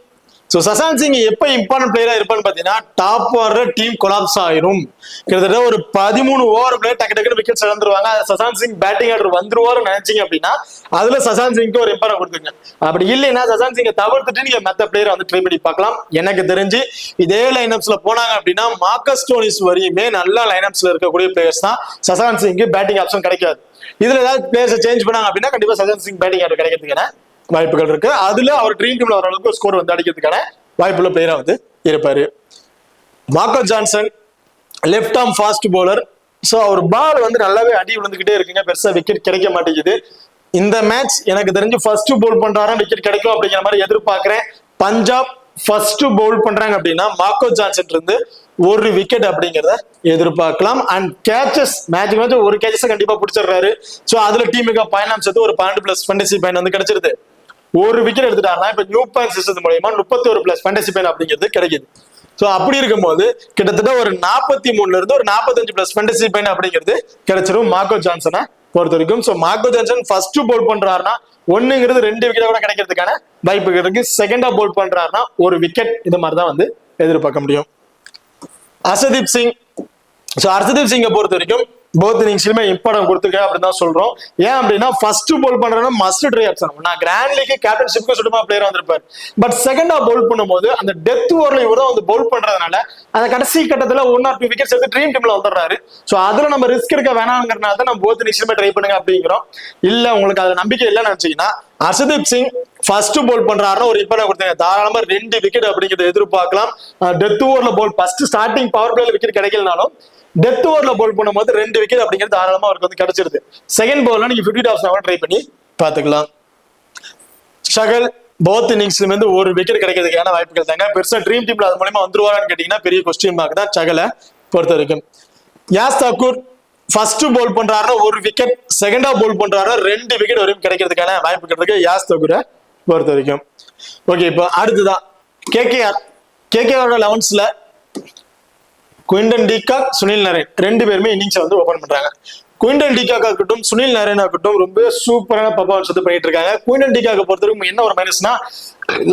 சசாந்த் சிங் எப்ப இம்பார்ட்டன்ட் பிளேயரா இருப்பான்னு பாத்தீங்கன்னா டாப் ஆர்டர் டீம் கொலாப்ஸ் ஆயிரும். கிட்டத்தட்ட ஒரு 13 ஓவர் பிளேயர் டக்கு டக்குனு wickets இழந்துருவாங்க. Shashank Singh batting order வந்துருவாரு நினைச்சீங்க அப்படின்னா அதுல சசாந்த் சிங்க்கு ஒரு இம்பார்ட்டன் கொடுத்துங்க. அப்படி இல்லைன்னா சசாந்த் சிங்கை தவிர்த்துட்டு நீங்க மற்ற பிளேயரை வந்து ட்ரை பண்ணி பார்க்கலாம். எனக்கு தெரிஞ்சு இதே லைனப்ஸ்ல போனாங்க அப்படின்னா மார்க்கஸ் ஸ்டோனிஸ் வரையுமே நல்ல லைனப்ஸ்ல இருக்கக்கூடிய பிளேயர்ஸ் தான். சசாந்த் சிங்க்கு பேட்டிங் ஆப்ஷன் கிடைக்காது. இதுல ஏதாவது பிளேயர்ஸ் சேஞ்ச் பண்ணாங்க அப்படின்னா கண்டிப்பா சசாந்த் சிங் பேட்டிங் ஆர்டர் கிடைக்கிறதுக்கான வாய்ப்புகள் இருக்கு. அதுல அவர் ட்ரீம் டீம்ல வர அளவுக்கு ஸ்கோர் வந்து அடிக்கிறதுக்கான வாய்ப்புள்ள பிளேயரா வந்து இருப்பாரு. Marco Jansen left arm fast bowler. So அவர் பால் வந்து நல்லாவே அடி விழுந்துகிட்டே இருக்குங்க, பெருசா விக்கெட் கிடைக்க மாட்டேங்குது. இந்த மேட்ச் எனக்கு தெரிஞ்சு ஃபர்ஸ்ட் பவுல் பண்றாரா விக்கெட் கிடைக்கும் அப்படிங்கிற மாதிரி எதிர்பார்க்கிறேன். பஞ்சாப் ஃபர்ஸ்ட் பவுல் பண்றாங்க அப்படின்னா மார்க்கோ ஜான்சன் இருந்து ஒரு விக்கெட் அப்படிங்கிறத எதிர்பார்க்கலாம். அண்ட் கேச்சஸ் மேட்ச் ஒரு கேச்சஸ் கண்டிப்பா பிடிச்சிடுறாரு. ஸோ அதுல டீமுக்கு பாயிண்ட் சேர்த்து ஒரு 12+ ஃபேண்டசி பாயிண்ட் வந்து கிடைச்சிருது. ஒரு விக்கெட் எடுத்துட்டாருன்னா இப்ப நியூ பாயிண்ட் சிஸ்டம் மூலமா 31+ ஃபேண்டசி பாயிண்ட் அப்படிங்கிறது கிடைக்குது. ஸோ அப்படி இருக்கும்போது கிட்டத்தட்ட ஒரு 43ல இருந்து ஒரு 45+ ஃபேண்டசி பாயிண்ட் அப்படிங்கிறது கிடைச்சிரும் மார்க்கோ ஜான்சனை பொறுத்த வரைக்கும். So Marco Jansen first Pavul பண்றாருன்னா 1ங்கிறது 2 விக்கெட் கூட கிடைக்கிறதுக்கான வாய்ப்புகள் இருக்கு. செகண்டா பவுல் பண்றாருன்னா ஒரு விக்கெட் இந்த மாதிரி தான் வந்து எதிர்பார்க்க முடியும். ஹர்ஷதீப் சிங்கை பொறுத்த வரைக்கும் போத் இன்னிங்ஸ்லயுமே இம்பார்ட்டன் கொடுத்துருக்க அப்படின்னு தான் சொல்றோம். ஏன் அப்படின்னா ஃபர்ஸ்ட் பவுல் பண்றேன்னா மஸ்ட் ட்ரை ஆப்ஷன். நான் கிராண்ட் லீக் கேப்டன்ஷிப்க்கு சுத்தமா பிளேயர் வந்திருப்பாரு. பட் செகண்டா பவுல் பண்ணும்போது அந்த டெத் ஓவர்ல இவரும் வந்து பவுல் பண்றதுனால அந்த கடைசி கட்டத்துல 1 or 2 விக்கெட்ஸ் எடுத்து ட்ரீம் டீம்ல வந்துடுறாரு. ஸோ அதுல நம்ம ரிஸ்க் எடுக்க வேணாங்கிறனால தான் நம்ம போத் இன்னிங்ஸ்லயுமே ட்ரை பண்ணுங்க அப்படிங்கிறோம். இல்ல உங்களுக்கு அது நம்பிக்கை இல்லைன்னு நினைச்சீங்கன்னா ஹர்ஷதீப் சிங் ஃபர்ஸ்ட் பவுல் பண்றாருன்னா ஒரு இம்பார்ட்டன் கொடுத்தாங்க. தாராளமா 2 விக்கெட் அப்படிங்கிறத எதிர்பார்க்கலாம். டெத் ஓவர்ல பவுல் ஃபர்ஸ்ட் ஸ்டார்டிங் பவர் பிளேல விக்கெட் கிடைக்கலனாலும் டெத் ஓவர்ல பவுல் பண்ணும்போது 2 விக்கெட் அப்படிங்கிறது தாராளமா அவருக்கு வந்து கிடைச்சிருது. செகண்ட் பவுல்ல நீங்க 50 டாப்ஸ் ட்ரை பண்ணி பாத்துக்கலாம். ஷகல் போத் இன்னிங்ஸ்ல இருந்து ஒரு விக்கெட் கிடைக்கிறதுக்கான வாய்ப்புகள் தாங்க. பெருசா ட்ரீம் டீம்ல அது மூலமா வந்துருவாரான்னு கேட்டீங்கன்னா பெரிய கொஸ்டின் மார்க் தான் ஷகலை பொறுத்த வரைக்கும். யாஸ் தாக்கூர் ஃபர்ஸ்ட் பவுல் பண்றாருன்னா ஒரு விக்கெட், செகண்டா பவுல் பண்றாருன்னா 2 விக்கெட் வரையும் கிடைக்கிறதுக்கான வாய்ப்புகள் இருக்கு யாஸ் தாக்கூரை பொறுத்த வரைக்கும். ஓகே, இப்போ அடுத்துதான் கேகேஆர் 11ஸ்ல குயின்டன் டிகாக், சுனில் நரேன் ரெண்டு பேருமே இன்னிங்ஸ் வந்து ஓபன் பண்றாங்க. குயின்டன் டிகாக் ஆகட்டும், சுனில் நரேன் ஆகட்டும் ரொம்ப சூப்பரான பர்ஃபார்மன்ஸ் வந்து பண்ணிட்டு இருக்காங்க. குயின்டன் டிகாக் பொறுத்தவரைக்கும் என்ன ஒரு மைனஸ்னா,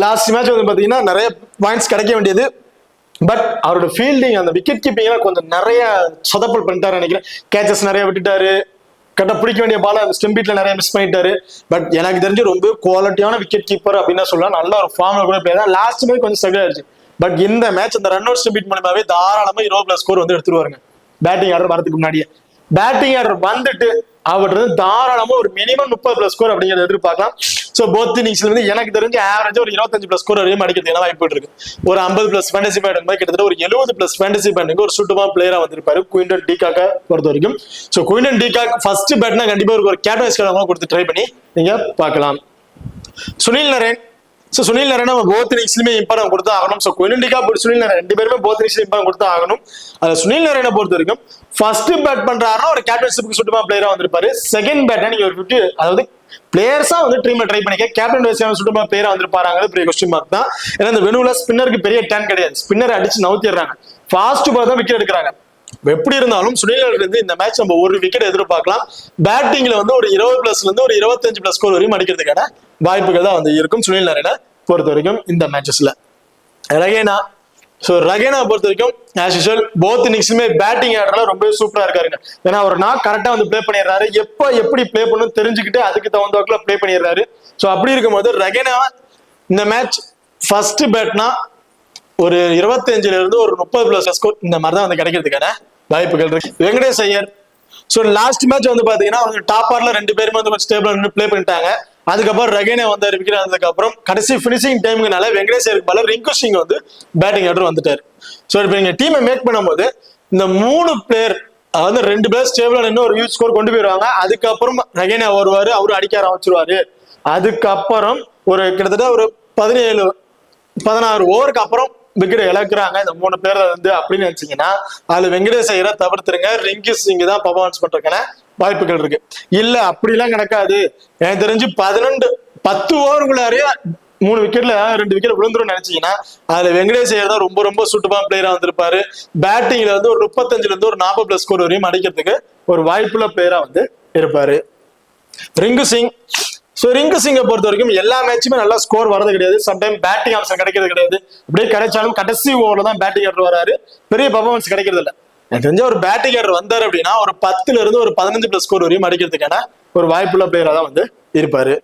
லாஸ்ட் மேட்ச் வந்து பாத்தீங்கன்னா நிறைய பாயிண்ட்ஸ் கிடைக்க வேண்டியது. பட் அவரோட ஃபீல்டிங் அந்த விக்கெட் கீப்பிங் கொஞ்சம் நிறைய சொதப்பல் பண்ணிட்டாரு நினைக்கிறேன். கேச்சஸ் நிறைய விட்டுட்டாரு, கரெக்டா பிடிக்க வேண்டிய பால ஸ்டெம் பீட்ல நிறைய மிஸ் பண்ணிட்டாரு. பட் எனக்கு தெரிஞ்சு ரொம்ப குவாலிட்டியான விக்கெட் கீப்பர் அப்படின்னு சொல்லலாம். நல்ல ஒரு ஃபார்ம்ல கூட பிளேயர் தான். லாஸ்ட் மேட்ச் கொஞ்சம் ஸ்ட்ரகிள் ஆயிடுச்சு. பட் இந்த மேட்ச் அந்த ரன் அவுட் ஸ்டெம் பீட் மூலமாவே தாராளமா 20+ ஸ்கோர் வந்து எடுத்துருவாருங்க. பேட்டிங் ஆர்டர் வரதுக்கு முன்னாடியே பேட்டிங் ஆர்டர் வந்துட்டு அவர்கிட்ட தாராளமா ஒரு மினிமம் 30+ ஸ்கோர் அப்படிங்கிறத எதிர்பார்க்கலாம். ஸோ போத் இன்னிங்ஸ்ல வந்து எனக்கு தெரிஞ்சு ஆவரேஜா ஒரு 25+ ஸ்கோர் வரையும் அடிக்கிறதுக்கு வாய்ப்பு இருக்கு. ஒரு 50+ ஃபேண்டசி பாயிண்ட் கிட்டத்தட்ட ஒரு 70+ ஃபேண்டசி பாயிண்ட் ஒரு சூட்டமான பிளேயரா வந்திருப்பாரு குயின்டன் டிகாக்க பொறுத்த வரைக்கும். ஸோ குயின்டன் டிகாக் ஃபர்ஸ்ட் பேட்னா கண்டிப்பா ஒரு கேப்டன்ஸ் கொடுத்து ட்ரை பண்ணி நீங்க பார்க்கலாம். Sunil Narine, so Sunil Narine both இன்னிங்ஸ்லுமே இம்பார்ட்டன் கொடுத்து ஆகணும். So Quinton de Kock Sunil Narine ரெண்டு பேருமே போத் இன்னிங்ஸ்ல இம்பார்ட்டன் கொடுத்து ஆகணும். அது சுனில் நரேனை பொறுத்த வரைக்கும் ஃபர்ஸ்ட் பேட் பண்றாருன்னா ஒரு கேப்டன்ஷிப்க்கு சுத்தமா பிளேயரா வந்திருப்பாரு. செகண்ட் பேட்டா நீங்க ஒரு 50 அதாவது பிளேயர்ஸா வந்து டீம்ல ட்ரை பண்ணிக்க கேப்டன் வைஸ் சுத்தமா பிளேயரா வந்திருப்பாங்க. பெரிய கொஸ்டின் மார்க் தான். ஏன்னா இந்த வெனுல ஸ்பின்னருக்கு பெரிய டேன் கிடையாது. ஸ்பின்னர் அடிச்சு நவுத்திடுறாங்க. ஃபாஸ்ட் பால் தான் விக்கெட் எடுக்கிறாங்க. எப்படி இருந்தாலும் சுனில் நரேன் இந்த மேட்ச் நம்ம ஒரு விக்கெட் எதிர்பார்க்கலாம். பேட்டிங்ல வந்து ஒரு 20+ இருந்து ஒரு 25+ ஸ்கோர் வரையும் அடிக்கிறதுக்கான வாய்ப்புகள் தான் வந்து இருக்கும் சுனில் நரேனை பொறுத்த வரைக்கும் இந்த மேட்சஸ்ல. ரகேனா பொறுத்த வரைக்கும் ஆஸ் யூசுவல் போத் இன்னிங்ஸுமே பேட்டிங் ஆடுறதுல ரொம்ப சூப்பரா இருக்காருங்க. ஏன்னா ஒரு நாள் கரெக்டா வந்து பிளே பண்ணிடுறாரு. எப்ப எப்படி பிளே பண்ணணும் தெரிஞ்சுக்கிட்டு அதுக்கு தகுந்த பிளே பண்ணிடுறாரு. ஸோ அப்படி இருக்கும்போது ரகேனா இந்த மேட்ச் ஃபர்ஸ்ட் பேட்னா ஒரு 25 இருந்து ஒரு 30+ ஸ்கோர் இந்த மாதிரி தான் வந்து கிடைக்கிறதுக்கான வாய்ப்புகள் இருக்கு. Venkatesh Iyer so last match வந்து பாத்தீங்கன்னா அவங்க டாப் ஆர்ல ரெண்டு பேருமே வந்து கொஞ்சம் ஸ்டேபிளா பிளே பண்ணிட்டாங்க. அதுக்கப்புறம் ரகேனே வந்து விக்கெட் ஆனதுக்கப்புறம் கடைசி பினிஷிங் டைமுக்குனால வெங்கடேஷ் ஐயருக்கு பதிலா ரிங்கு சிங் வந்து பேட்டிங் ஆர்டர் வந்துட்டாரு. ஸோ இப்போ நீங்க டீமை மேக் பண்ணும்போது இந்த 3 பிளேயர் அதாவது 2 பேர் ஸ்டேபிளா நின்று ஒரு ஹியூஜ் ஸ்கோர் கொண்டு போயிருவாங்க. அதுக்கப்புறம் ரகேனே வருவாரு, அவரு அடிக்க ஆரம்பிச்சிருவாரு. அதுக்கப்புறம் ஒரு கிட்டத்தட்ட ஒரு 17-16 ஓவருக்கு அப்புறம் விக்கெட் இழக்கிறாங்க இந்த 3 பேர் வந்து அப்படின்னு நினைச்சீங்கன்னா அதுல வெங்கடேஷ் ஐயரை தவிர்த்துருங்க. ரிங்கு சிங் தான் பர்ஃபார்மன்ஸ் பண்றதுக்கான வாய்ப்புகள் இருக்கு. இல்ல அப்படிலாம் நடக்காது, எனக்கு தெரிஞ்சு 10 ஓவருக்குள்ளாரே 3 விக்கெட்ல 2 விக்கெட் விழுந்துரும் நினைச்சீங்கன்னா அதுல வெங்கடேஷ் ஐயர் தான் ரொம்ப ரொம்ப சூட்டமான பிளேயரா வந்திருப்பாரு. பேட்டிங்ல வந்து ஒரு 35 இருந்து ஒரு 40+ ஸ்கோர் வரையும் அடிக்கிறதுக்கு ஒரு வாய்ப்புள்ள பிளேயரா வந்து இருப்பாரு ரிங்கு சிங். ஸோ ரிங்கு சிங்கை பொறுத்த வரைக்கும் எல்லா மேட்சுமே நல்லா ஸ்கோர் வரது கிடையாது. சம்டைம் பேட்டிங் ஆப்ஷன் கிடைக்கிறது கிடையாது. அப்படியே கிடைச்சாலும் கடைசி ஓவர்ல தான் பேட்டிங் ஆர்டர் வராரு. பெரிய பர்ஃபார்மன்ஸ் கிடைக்கிறது இல்லை. எனக்கு தெரிஞ்ச ஒரு பேட்டிங் ஆர்டர் வந்தாரு அப்படின்னா ஒரு 10 இருந்து ஒரு 15+ ஸ்கோர் வரையும் அடிக்கிறதுக்கான ஒரு வாய்ப்புள்ள பிளேயரா தான் வந்து இருப்பாரு.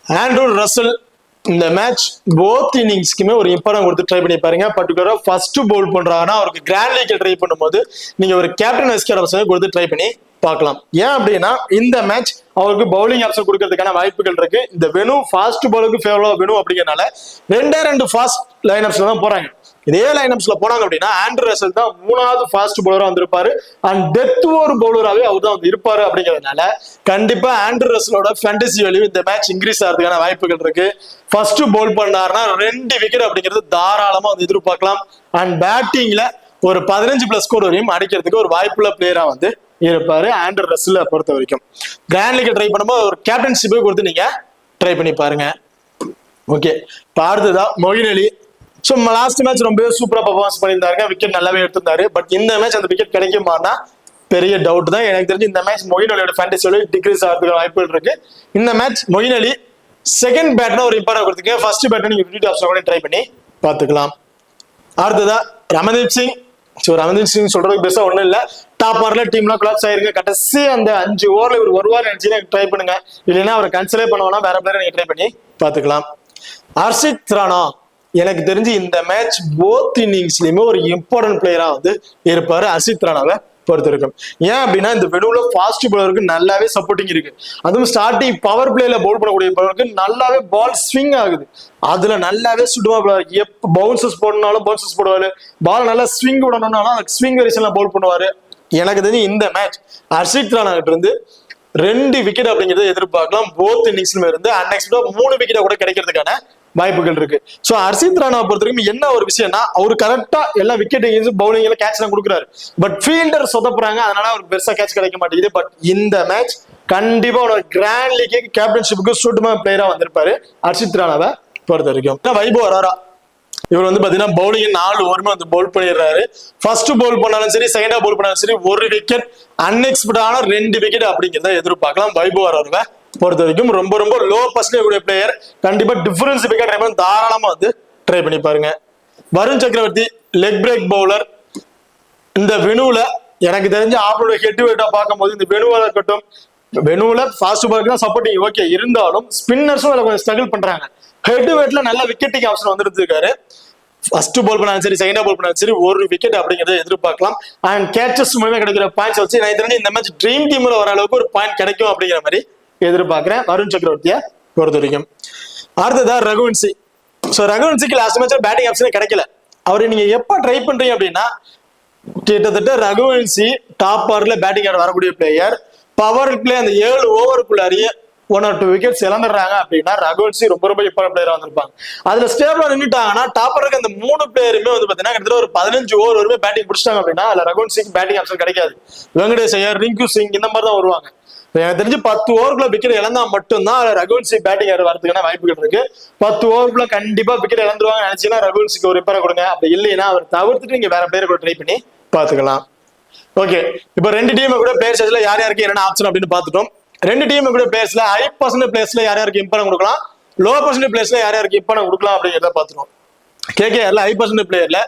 ஆண்ட்ரூ ரசல் இந்த மேட்ச் போத் இன்னிங்ஸ்க்குமே ஒரு இம்பார்ட்டன் கொடுத்து ட்ரை பண்ணி பாருங்க. பர்டிகுலரா ஃபர்ஸ்ட் பவுல் பண்றாங்கன்னா அவருக்கு கிராண்ட் லீக் ட்ரை பண்ணும்போது நீங்க ஒரு கேப்டன் வைஸ் கேப்டன் கொடுத்து ட்ரை பண்ணி பார்க்கலாம். ஏன் அப்படின்னா இந்த மேட்ச் அவருக்கு பவுலிங் ஆப்ஷன் கொடுக்கறதுக்கான வாய்ப்புகள் இருக்கு. இந்த வெனு ஃபாஸ்ட் பாலுக்கு ஃபேவரா வெனு அப்படிங்கறனால 2 ஃபாஸ்ட் லைனப்ஸ்ல தான் போறாங்க. இதே லைனப்ஸ்ல போனாங்க அப்படின்னா ஆண்ட்ரூ ரசல் தான் 3வது ஃபாஸ்ட் பவுலரா வந்திருப்பாரு. அண்ட் டெத் ஓவர் பவுலராகவே அவர் தான் வந்து இருப்பாரு. அப்படிங்கிறதுனால கண்டிப்பா ஆண்ட்ரூ ரசலோட ஃபேண்டசி வேல்யூ இந்த மேட்ச் இன்க்ரீஸ் ஆகிறதுக்கான வாய்ப்புகள் இருக்கு. ஃபர்ஸ்ட் பவுல் பண்ணாருன்னா 2 விக்கெட் அப்படிங்கிறது தாராளமா வந்து எதிர்பார்க்கலாம். அண்ட் பேட்டிங்ல ஒரு 15+ ஸ்கோர் வரையும் அடிக்கிறதுக்கு ஒரு வாய்ப்புள்ள பிளேயரா வந்து இருப்பாரு ஆண்ட்ரூ ரசலை பொறுத்த வரைக்கும். கிராண்ட் லீக் ட்ரை பண்ணும்போது ஒரு கேப்டன்ஷிப்பை கொடுத்து நீங்க ட்ரை பண்ணி பாருங்க. ஓகே, இப்போ அடுத்ததான் மொயின் அலி. ஸோ லாஸ்ட் மேட்ச் ரொம்ப சூப்பரா பர்ஃபார்மன்ஸ் பண்ணியிருந்தாருங்க. விக்கெட் நல்லாவே எடுத்திருந்தாரு. பட் இந்த மேட்ச் அந்த விக்கெட் கிடைக்குமானா பெரிய டவுட் தான். எனக்கு தெரிஞ்சு இந்த மேட்ச் மொயின் அலியோட ஃபேண்டசி டிக்ரீஸ் ஆகிறதுக்கு வாய்ப்புகள் இருக்கு. இந்த மேட்ச் மொயின் அலி செகண்ட் பேட்னா ஒரு இம்பார்ட்டன் கொடுத்துருங்க. ஃபர்ஸ்ட் பேட்னா நீங்க 50 ஆப்ஷன் கூட ட்ரை பண்ணி பார்த்துக்கலாம். அடுத்ததா ரமன்தீப் சிங். ஸோ ரமன்தீப் சிங் சொல்றதுக்கு பெருசா ஒன்றும் இல்லை. டாப் ஆர்ல டீம்லாம் கொலாப்ஸ் ஆயிருங்க. கடைசி அந்த 5 ஓவர்ல இவர் வருவார் நினைச்சீங்கன்னா ட்ரை பண்ணுங்க. இல்லைன்னா அவரை கன்சிடரே பண்ணுவோம்னா வேற பிளேயரை நீங்க ட்ரை பண்ணி பார்த்துக்கலாம். ஹர்ஷித் ராணா எனக்கு தெரிஞ்சு இந்த மேட்ச் போத் இன்னிங்ஸ்லயுமே ஒரு இம்பார்ட்டன்ட் பிளேயரா வந்து இருப்பாரு ஹர்ஷித் ராணாவை பொறுத்த இருக்கும். ஏன் அப்படின்னா இந்த வெனுல ஃபாஸ்ட் பவுலருக்கு நல்லாவே சப்போர்ட்டிங் இருக்கு. அதுவும் ஸ்டார்டிங் பவர் பிளேல பவுல் பண்ணக்கூடிய பவுலருக்கு நல்லாவே பால் ஸ்விங் ஆகுது. அதுல நல்லாவே சுடுவா. எப்ப பவுன்சஸ் போடனாலும் பவுன்சஸ் போடுவாரு. பால் நல்லா ஸ்விங் விடணும்னாலும் ஸ்விங் வெரிஷன்ல பவுல் பண்ணுவாரு. எனக்கு தெரிஞ்சு இந்த மேட்ச் ஹர்ஷித் ராணா கிட்ட இருந்து 2 விக்கெட் அப்படிங்கறத எதிர்பார்க்கலாம். போத் இன்னிங்ஸ்லுமே இருந்து அன்எக்ஸ்பெக்டா 3 விக்கெட் கூட கிடைக்கிறதுக்கான வாய்ப்புகள் இருக்கு. சோ ஹர்ஷித் ராணா பொறுத்த வரைக்கும் என்ன ஒரு விஷயம்னா அவரு கரெக்டா எல்லா விக்கெட் பவுலிங்ல கேட்ச் எல்லாம் கொடுக்குறாரு. பட் ஃபீல்டர் சொதப்புறாங்க. அதனால அவருக்கு பெருசா கேட்ச் கிடைக்க மாட்டேங்குது. பட் இந்த மேட்ச் கண்டிப்பா ஒரு கிராண்ட் லீக் கேப்டன்ஷிப்புக்கு சூட்டமான பிளேயரா வந்திருப்பாரு ஹர்ஷித் ராணாவை பொறுத்த வரைக்கும். வைபவ் அரோரா இவர் வந்து பாத்தீங்கன்னா பவுலிங் 4 ஓவருமே வந்து பவுல் பண்ணிடுறாரு. ஃபர்ஸ்ட் பவுல் பண்ணாலும் சரி, செகண்டா பவுல் பண்ணாலும் சரி, ஒரு விக்கெட், அன்எக்ஸ்பெக்டான 2 விக்கெட் அப்படிங்கிறத எதிர்பார்க்கலாம். வைபவ் அவர்களை பொறுத்த வரைக்கும் ரொம்ப ரொம்ப லோ பர்சன்டேஜ் கூடிய பிளேயர். கண்டிப்பா டிஃபரன்ஸ் விக்கெட் ட்ரை பண்ண தாராளமா வந்து ட்ரை பண்ணி பாருங்க. வருண் சக்கரவர்த்தி லெக் பிரேக் பவுலர். இந்த வெனுல எனக்கு தெரிஞ்ச ஆப்போட ஹெட் வெயிட்டா பார்க்கும்போது இந்த வெனுவா இருக்கட்டும், வெனுல ஃபாஸ்ட் பாலுக்கு தான் சப்போர்ட்டிங் ஓகே, இருந்தாலும் ஸ்பின்னர்ஸும் அதில் கொஞ்சம் ஸ்ட்ரகிள் பண்றாங்க. ஹெட் வெயிட்ல நல்ல விக்கெட்டிங் ஆப்ஷன் வந்துட்டு இருக்காரு. ஃபர்ஸ்ட் பால் பண்ணாலும் சரி, செகண்டா பால் பண்ணாலும் சரி, ஒரு விக்கெட் அப்படிங்கறத எதிர்பார்க்கலாம். அண்ட் கேச்சஸ் மூலமா கிடைக்கிற பாயிண்ட்ஸ் வச்சு நான் தெரிஞ்சு இந்த மேட்ச் ட்ரீம் டீம்ல வர அளவுக்கு ஒரு பாயிண்ட் கிடைக்கும் அப்படிங்கிற மாதிரி எதிர்பார்க்கிறேன் வருண் சக்கரவர்த்தியை பொறுத்த வரைக்கும். அடுத்ததா ரகுவன்சி. ஸோ ரகுவன்சிக்கு லாஸ்ட் மேட்ச் பேட்டிங் ஆப்ஷனே கிடைக்கல. அவரை நீங்க எப்ப ட்ரை பண்றீங்க அப்படின்னா, கிட்டத்தட்ட ரகுவன்சி டாப் ஆர்ல பேட்டிங் ஆட வரக்கூடிய பிளேயர். பவர் பிளே அந்த 7 ஓவருக்குள்ளாரிய 1 or 2 விக்கெட்ஸ் இழந்துடுறாங்க அப்படின்னா ரகுவன்சி ரொம்ப ரொம்ப இம்பார்ட்டன்ட் பிளேயரா வந்திருப்பாங்க. அதுல ஸ்டேபிளா நின்றுட்டாங்கன்னா டாப்பர் இருக்க அந்த 3 பிளேயருமே வந்து பாத்தீங்கன்னா கிட்டத்தட்ட ஒரு 15 ஓவர் வரைக்கும் பேட்டிங் பிடிச்சிட்டாங்க அப்படின்னா அதுல ரகுவன்சிக்கு பேட்டிங் ஆப்ஷன் கிடைக்காது. வெங்கடேஷ் ஐயர், ரிங்கு சிங் இந்த மாதிரி தான் வருவாங்க. எனக்கு தெரிஞ்சு 10 ஓவருக்குள்ள விக்கெட் இழந்தா மட்டும்தான் ரகுவன்சி பேட்டிங் ஆட வரதுக்கான வாய்ப்புகள் இருக்கு. 10 ஓவருக்குள்ள கண்டிப்பா விக்கெட் இழந்துருவாங்க நினைச்சீங்கன்னா ரகுவன்சிக்கு ஒரு ரிப்பேர் கொடுங்க. அப்படி இல்லைன்னா அவர் தவிர்த்துட்டு நீங்க வேற பிளேயர் கூட ட்ரை பண்ணி பாத்துக்கலாம். ஓகே, இப்போ 2 டீம் கூட பிளேயர்ஸ் யார் யாருக்கு என்ன ஆப்ஷன் அப்படின்னு பாத்துட்டோம். 2 டீம் கூட பிளேயர்ஸ்ல ஹை பர்சன்டேஜ் பிளேயர்ஸ்ல யார் யாருக்கு இம்பார்ட்டன்ட் கொடுக்கலாம், லோ பர்சன்டேஜ் பிளேயர்ஸ்ல யார் யாருக்கு இம்பார்ட்டன்ட் கொடுக்கலாம் அப்படிங்கிறத பாத்துட்டோம். கேகேஆர்ல ஹை பர்சன்டேஜ் பிளேயர்ல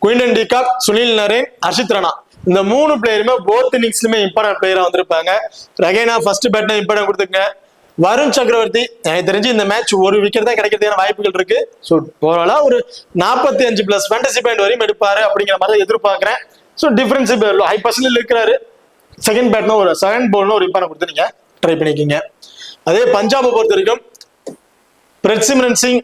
Quinton de Kock, Sunil Narine, Harshit Rana இந்த 3 பிளேயருமே போத் இன்னிங்ஸ்லயுமே இம்பார்ட்டன்ட் பிளேயரா வந்திருப்பாங்க. ரகைனா ஃபர்ஸ்ட் பேட்ல இம்பார்ட்டன்ட் கொடுத்துங்க. வருண் சக்கரவர்த்தி எனக்கு தெரிஞ்சு இந்த மேட்ச் ஒரு விக்கெட் தான் கிடைக்கிறதுக்கான வாய்ப்புகள் இருக்கு. ஸோ ஓவராலா ஒரு 45+ ஃபேண்டசி பாயிண்ட் வரையும் எடுப்பாரு அப்படிங்கிற மாதிரி எதிர்பார்க்கிறேன். ஸோ டிஃபரன்ஸ் ஹை பர்சன்டேஜ் இருக்கிறாரு. செகண்ட் பேட்னா ஒரு செகண்ட் பவுல்னா ஒரு இம்பார்ட்டன்ட் கொடுத்து நீங்க ட்ரை பண்ணிக்கிங்க. அதே பஞ்சாபை பொறுத்த வரைக்கும் பிரட்சிம்ரன் சிங்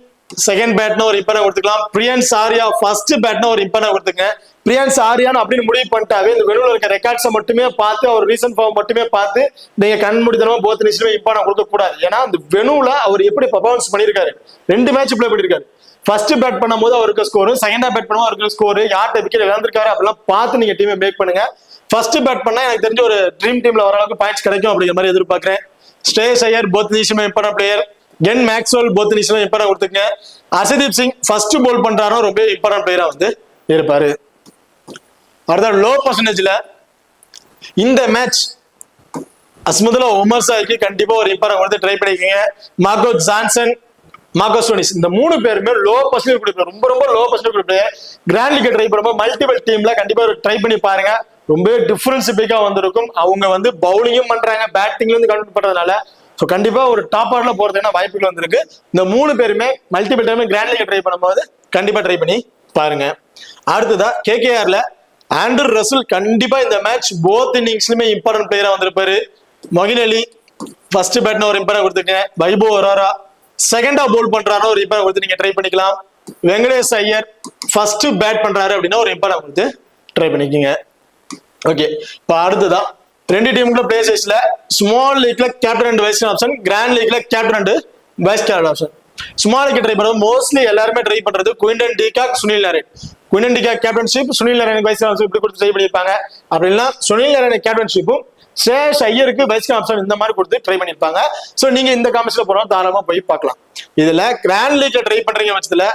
செகண்ட் பேட்னா ஒரு இம்பார்ட்டன்ட் கொடுத்துக்கலாம். பிரியன்ஸ் ஆர்யா ஃபர்ஸ்ட் பேட்னா ஒரு இம்பார்ட்டன்ட் கொடுத்துங்க. பிரியன்ஸ் ஆர்யான்னு அப்படின்னு முடிவு பண்ணிட்டாவே இந்த வெளியில இருக்க ரெக்கார்ட்ஸை மட்டுமே பார்த்து அவர் ரீசன்ட் ஃபார்ம் மட்டுமே பார்த்து நீங்க கண்மூடித்தனமா போத் நிமிஷமே இம்பார்ட்டன்ட் கொடுக்க கூடாது. ஏன்னா அந்த வெனுல அவர் எப்படி பர்ஃபார்மன்ஸ் பண்ணியிருக்காரு, 2 மேட்ச் பிளே பண்ணிருக்காரு. ஃபர்ஸ்ட் பேட் பண்ணும்போது அவருக்கு ஸ்கோர், செகண்டா பேட் பண்ணும்போது அவருக்கு ஸ்கோர், யார்கிட்ட விக்கெட் இழந்திருக்காரு அப்படிலாம் பார்த்து நீங்க டீமை மேக் பண்ணுங்க. ஃபர்ஸ்ட் பேட் பண்ணா எனக்கு தெரிஞ்ச ஒரு ட்ரீம் டீம்ல வர அளவுக்கு பாயிண்ட்ஸ் கிடைக்கும் அப்படிங்கிற மாதிரி எதிர்பார்க்கிறேன். ஸ்ரேயஸ் ஐயர் போத் நிமிஷமே important player. Ken Maxwell both நிமிஷமே இம்பார்ட்டன்ட் கொடுத்துங்க. ஹர்ஷதீப் சிங் ஃபர்ஸ்ட் பவுல் பண்றாரோ ரொம்ப இம்பார்ட்டன்ட் பிளேயரா வந்து இருப்பாரு. அடுத்த லோ பர்சன்டேஜ்ல இந்த மேட்ச் அஸ்மதுல்லா உமர் சாய்க்கு கண்டிப்பா ஒரு இம்பார்ட்டன்ட் கொடுத்து ட்ரை பண்ணிக்கோங்க. மார்கோ ஜான்சன், மார்கோ ஸ்டோனிஸ் இந்த 3 பேருமே லோ பர்சன்டேஜ் கொடுப்பாரு, ரொம்ப ரொம்ப லோ பர்சன்டேஜ் கொடுப்பாரு. கிராண்ட் லீக் ட்ரை பண்ணும்போது மல்டிபிள் டீம்ல கண்டிப்பா ட்ரை பண்ணி பாருங்க. ரொம்ப டிஃபரன்ஸ் பிக்கா வந்திருக்கும். அவங்க வந்து பவுலிங்கும் பண்றாங்க, பேட்டிங்ல இருந்து கன்வெர்ட் பண்றதுனால ஸோ கண்டிப்பா ஒரு டாப் ஆர்டர்ல போறதுன்னா வாய்ப்புகள் வந்திருக்கு. இந்த 3 பேருமே multiple time grand league try பண்ணும்போது கண்டிப்பா ட்ரை பண்ணி பாருங்க. அடுத்ததா கேகேஆர்ல ஆண்ட்ரூ ரசல் கண்டிப்பா இந்த மேட்ச் போத் இன்னிங்ஸ்லயுமே இம்பார்ட்டன்ட் பிளேயரா வந்திருப்பாரு. மொகின் அலி ஃபர்ஸ்ட் பேட்னா ஒரு இம்பார்ட்டன்ட் கொடுத்துருங்க. வைபவ் அரோரா செகண்டா பவுல் பண்றாரோ ஒரு இம்பார்ட்டன்ட் கொடுத்து நீங்க ட்ரை பண்ணிக்கலாம். வெங்கடேஷ் ஐயர் ஃபர்ஸ்ட் பேட் பண்றாரு அப்படின்னா ஒரு இம்பார்ட்டன்ட் கொடுத்து ட்ரை பண்ணிக்கோங்க. ஓகே, இப்போ அடுத்ததான் 2 டீமுக்குள்ள பிளேயர்ஸ்ல ஸ்மால் லீக்ல captain and vice option, grand லீக்ல captain and vice captain option. Small league try பண்றது மோஸ்ட்லி எல்லாருமே ட்ரை பண்றது Quinton de Kock, Sunil Narine. Quinton de Kock captainship, Sunil நரேனுக்கு வைஸ் ஆப்ஷன் இப்படி கொடுத்து ட்ரை பண்ணிருப்பாங்க. அப்படின்னா சுனில் நரேன் கேப்டன்ஷிப்பும் ஸ்ரேயஸ் ஐயருக்கு வைஸ் ஆப்ஷன் இந்த மாதிரி கொடுத்து ட்ரை பண்ணிருப்பாங்க. ஸோ நீங்க இந்த காம்பெடிஷன்ல போறோம் தாராளமா போய் பார்க்கலாம். இதுல கிராண்ட் லீக்ல ட்ரை பண்றீங்க பட்சத்துல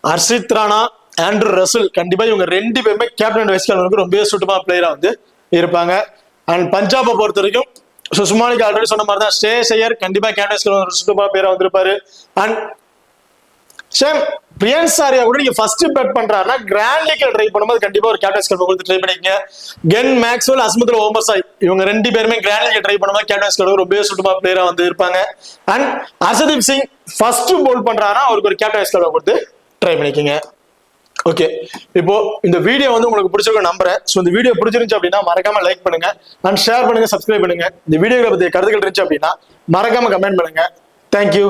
ஹர்ஷித் ராணா, ஆண்ட்ரூ ரசல் கண்டிப்பா இவங்க 2 பேருமே கேப்டன் அண்ட் வைஸ் கேப்டனுக்கு ரொம்ப சூட்டமான பிளேயரா வந்து இருப்பாங்க. அண்ட் பஞ்சாபை பொறுத்த வரைக்கும் சுமாலிக்கு ஆல்ரெடி சொன்ன மாதிரி தான் ஸ்ரேயஸ் ஐயர் கண்டிப்பா கேப்டன் சூட்டமான பிளேயரா வந்திருப்பாரு. அண்ட் சேம் பிரியன்ஸ் ஆர்யா கூட நீங்க ஃபர்ஸ்ட் பேட் பண்றாருன்னா கிராண்ட் லீக்ல ட்ரை பண்ணும்போது கண்டிப்பா ஒரு கேப்டன் ஸ்கோர் கொடுத்து ட்ரை பண்ணிக்கங்க. கென் மேக்ஸ்வெல், அஸ்மதுல்லா உமர் சாய் இவங்க 2 பேருமே கிராண்ட் லீக்ல ட்ரை பண்ணும்போது கேப்டன் ஸ்கோர் ரொம்ப சூட்டமான பிளேயரா வந்து இருப்பாங்க. அண்ட் ஹர்ஷதீப் சிங் ஃபர்ஸ்ட் பவுல் பண்றாருன்னா அவருக்கு ஒரு கேப்டன் ஸ்கோர் கொடுத்து ட்ரை பண்ணிக்கங்க. ஓகே, இப்போ இந்த வீடியோ வந்து உங்களுக்கு பிடிச்சிருக்க நம்புறேன். ஸோ இந்த வீடியோ பிடிச்சிருந்துச்சு அப்படின்னா மறக்காம லைக் பண்ணுங்க அண்ட் ஷேர் பண்ணுங்க, சப்ஸ்கிரைப் பண்ணுங்க. இந்த வீடியோவை பத்தி கருத்துக்கள் இருந்துச்சு அப்படின்னா மறக்காம கமெண்ட் பண்ணுங்க. தேங்க்யூ.